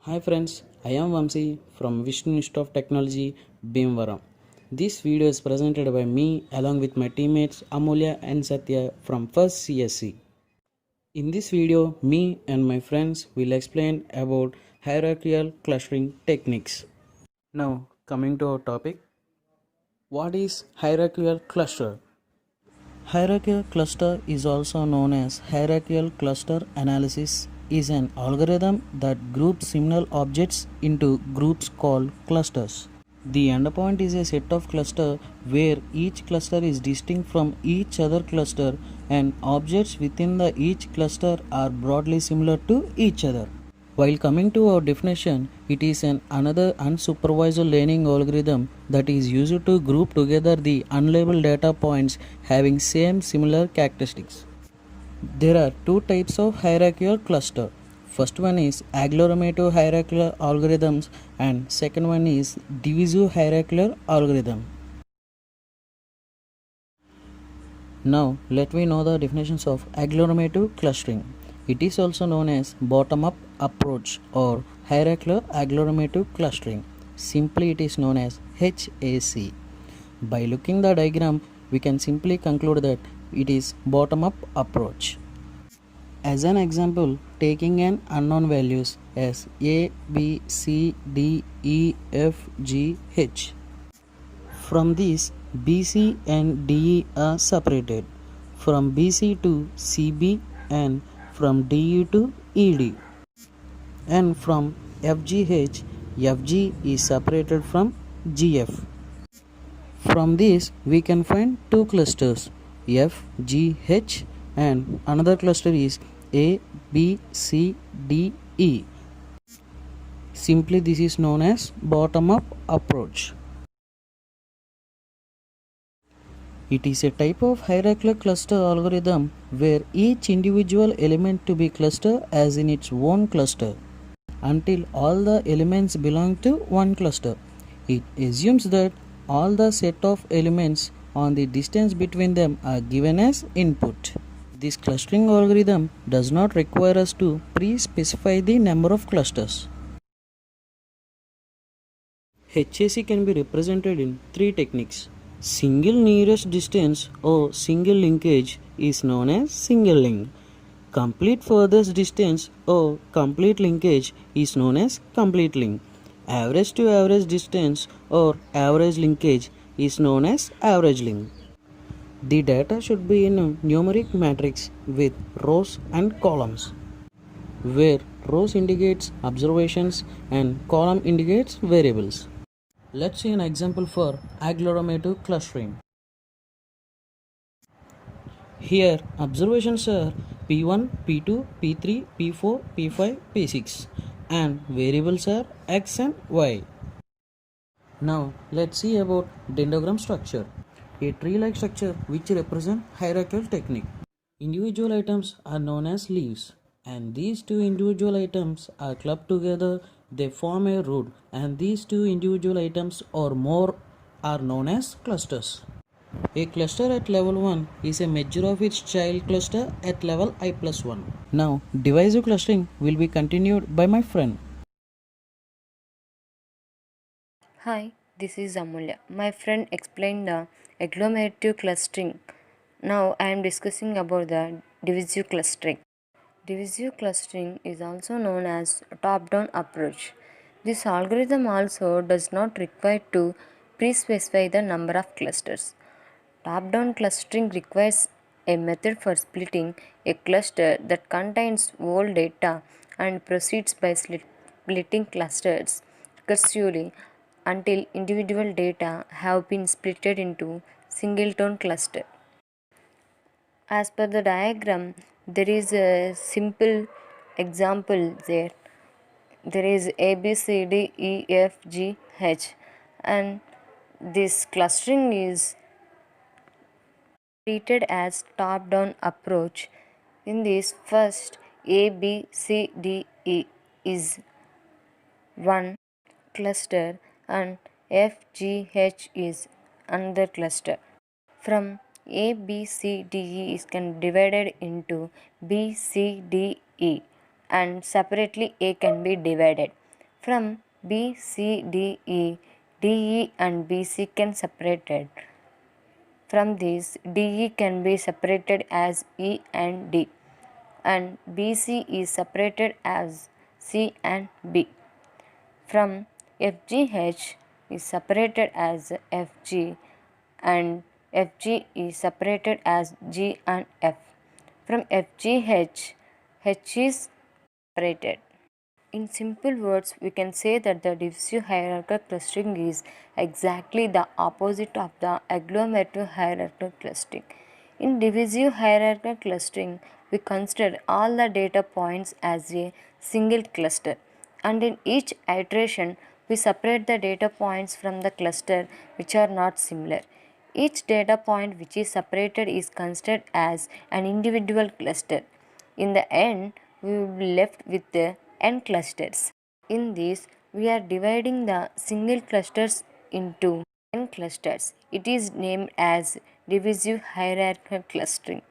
Hi friends, I am Vamsi from Vishnu Institute of Technology, Bhimavaram. This video is presented by me along with my teammates Amulya and Satya from First CSC. In this video, me and my friends will explain about hierarchical clustering techniques. Now, coming to our topic, what is hierarchical cluster? Hierarchical cluster is also known as hierarchical cluster analysis is an algorithm that groups similar objects into groups called clusters. The endpoint is a set of cluster where each cluster is distinct from each other cluster and objects within the each cluster are broadly similar to each other. While coming to our definition, it is another unsupervised learning algorithm that is used to group together the unlabeled data points having same similar characteristics. There are two types of hierarchical cluster. First one is agglomerative hierarchical algorithms and second one is divisive hierarchical algorithm. Now let me know the definitions of agglomerative clustering. It is also known as bottom-up approach or hierarchical agglomerative clustering. Simply it is known as HAC. By looking the diagram, we can simply conclude that it is bottom-up approach. As an example, taking an unknown values as A, B, C, D, E, F, G, H. From these, BC and DE are separated. From BC to CB and from DE to ED. And from FGH, FG is separated from GF. From this, we can find two clusters FGH and another cluster is A, B, C, D, E. Simply, this is known as bottom up approach. It is a type of hierarchical cluster algorithm where each individual element to be clustered as in its own cluster until all the elements belong to one cluster. It assumes that all the set of elements on the distance between them are given as input. This clustering algorithm does not require us to pre-specify the number of clusters. HAC can be represented in three techniques. Single nearest distance or single linkage is known as single link. Complete furthest distance or complete linkage is known as complete link. Average to average distance or average linkage is known as average link. The data should be in a numeric matrix with rows and columns, where rows indicates observations and column indicates variables. Let's see an example for agglomerative clustering. Here observations are P1, P2, P3, P4, P5, P6 and variables are X and Y. Now let's see about dendrogram structure, a tree-like structure which represent hierarchical technique. Individual items are known as leaves and these two individual items are clubbed together, they form a root and these two individual items or more are known as clusters. A cluster at level 1 is a measure of its child cluster at level I plus 1. Now, divisive clustering will be continued by my friend. Hi, this is Amulya. My friend explained the agglomerative clustering. Now I am discussing about the divisive clustering. Divisive clustering is also known as top-down approach. This algorithm also does not require to pre-specify the number of clusters. Top-down clustering requires a method for splitting a cluster that contains all data and proceeds by splitting clusters recursively until individual data have been splitted into singleton cluster. As per the diagram, there is a simple example there. There is A, B, C, D, E, F, G, H, and this clustering is treated as top-down approach. In this, first A, B, C, D, E is one cluster and F, G, H is another cluster. From A, B, C, D, E is can divided into B, C, D, E and separately A can be divided. From B, C, D, E, DE and BC can separated. From these, DE can be separated as E and D, and BC is separated as C and B. From FGH is separated as FG, and FG is separated as G and F. From FGH, H is separated. In simple words, we can say that the diffusive hierarchical clustering is exactly the opposite of the agglomerative hierarchical clustering. In diffusive hierarchical clustering, we consider all the data points as a single cluster, and in each iteration, we separate the data points from the cluster which are not similar. Each data point which is separated is considered as an individual cluster. In the end, we will be left with the n clusters. In this, we are dividing the single clusters into n clusters. It is named as diffusive hierarchical clustering.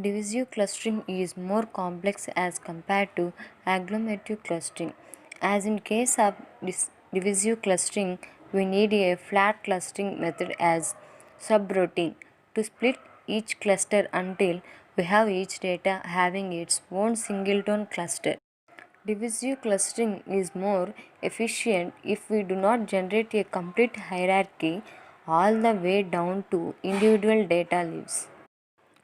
Diffusive clustering is more complex as compared to agglomerative clustering. As in case of diffusive clustering, we need a flat clustering method as subroutine to split each cluster until we have each data having its own singleton cluster. Diffusive clustering is more efficient if we do not generate a complete hierarchy all the way down to individual data leaves.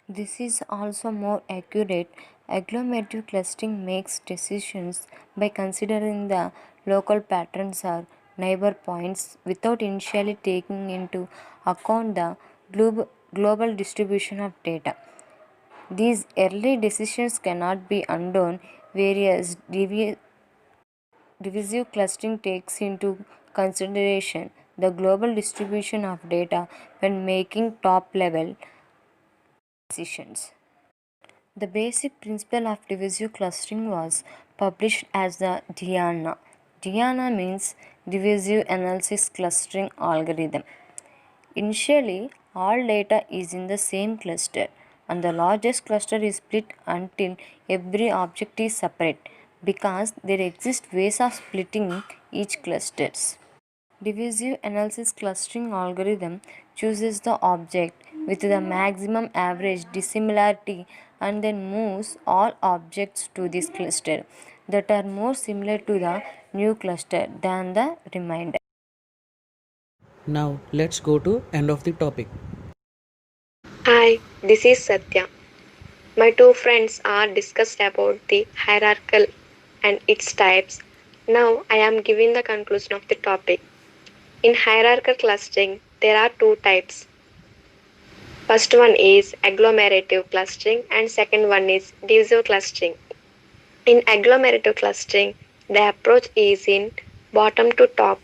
This is also more accurate. Agglomerative clustering makes decisions by considering the local patterns or neighbor points without initially taking into account the global distribution of data. These early decisions cannot be undone, whereas diffusive clustering takes into consideration the global distribution of data when making top level decisions. The basic principle of diffusive clustering was published as the DIANA. DIANA means Diffusive Analysis Clustering Algorithm. Initially, all data is in the same cluster, and the largest cluster is split until every object is separate, because there exist ways of splitting each clusters. Diffusive analysis clustering algorithm chooses the object with the maximum average dissimilarity and then moves all objects to this cluster that are more similar to the new cluster than the remainder. Now let's go to end of the topic. Hi, this is Satya. My two friends are discussed about the hierarchical and its types. Now I am giving the conclusion of the topic. In hierarchical clustering, there are two types. First one is agglomerative clustering and second one is diffusive clustering. In agglomerative clustering, the approach is in bottom to top.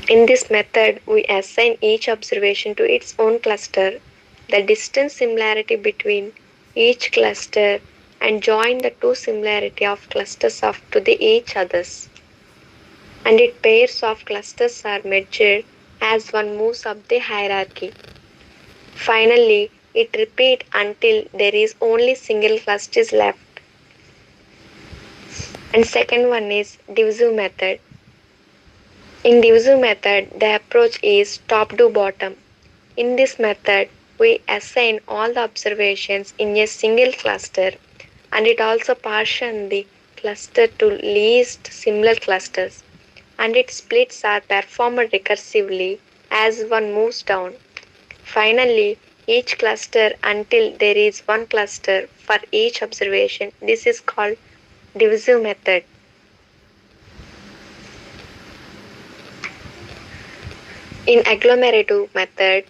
In this method, we assign each observation to its own cluster, the distance similarity between each cluster, and join the two similarity of clusters of to the each others. And its pairs of clusters are measured as one moves up the hierarchy. Finally, it repeats until there is only single clusters left. And second one is diffusive method. In diffusive method, the approach is top to bottom. In this method, we assign all the observations in a single cluster, and it also partitions the cluster to least similar clusters, and its splits are performed recursively as one moves down. Finally, each cluster until there is one cluster for each observation. This is called diffusive method. In agglomerative method,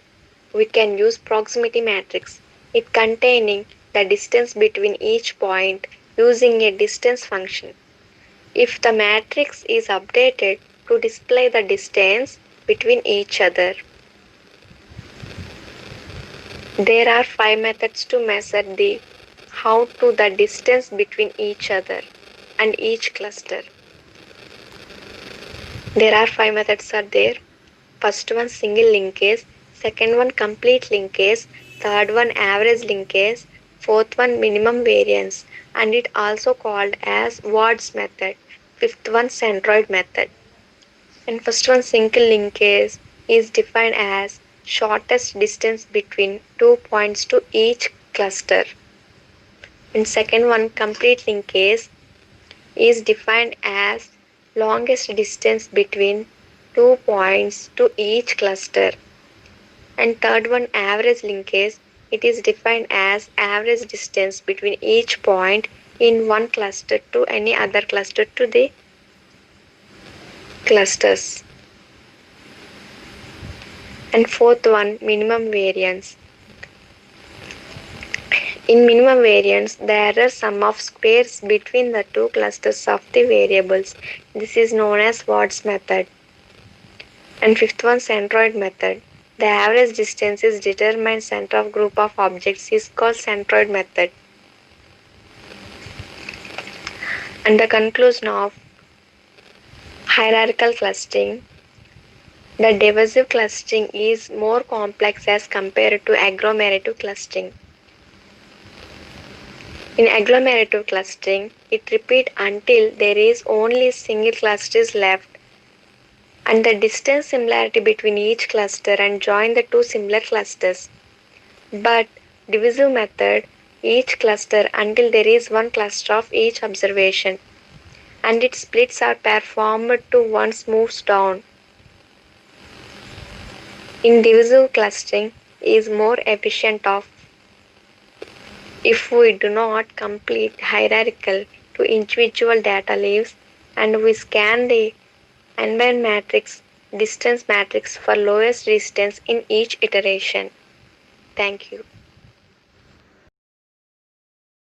we can use proximity matrix, it containing the distance between each point using a distance function. If the matrix is updated to display the distance between each other. There are 5 methods to measure the distance between each other and each cluster. There are 5 methods are there. First one single linkage, second one complete linkage, third one average linkage, fourth one minimum variance, and it also called as Ward's method. fifth one centroid method. And first one single linkage is defined as shortest distance between 2 points to each cluster. And second one complete linkage is defined as longest distance between 2 points to each cluster. And third one average linkage, it is defined as average distance between each point in one cluster to any other cluster to the clusters. And fourth one minimum variance. In minimum variance, there are sum of squares between the two clusters of the variables. This is known as Watt's method. And fifth one centroid method. The average distance is determined center of group of objects is called centroid method. And the conclusion of hierarchical clustering. The divisive clustering is more complex as compared to agglomerative clustering. In agglomerative clustering, it repeats until there is only single clusters left and the distance similarity between each cluster and join the two similar clusters. But divisive method, each cluster until there is one cluster of each observation and its splits are performed to once moves down. In divisive clustering is more efficient of if we do not complete hierarchical to individual data leaves and we scan the n-by-n matrix, distance matrix for lowest distance in each iteration. Thank you.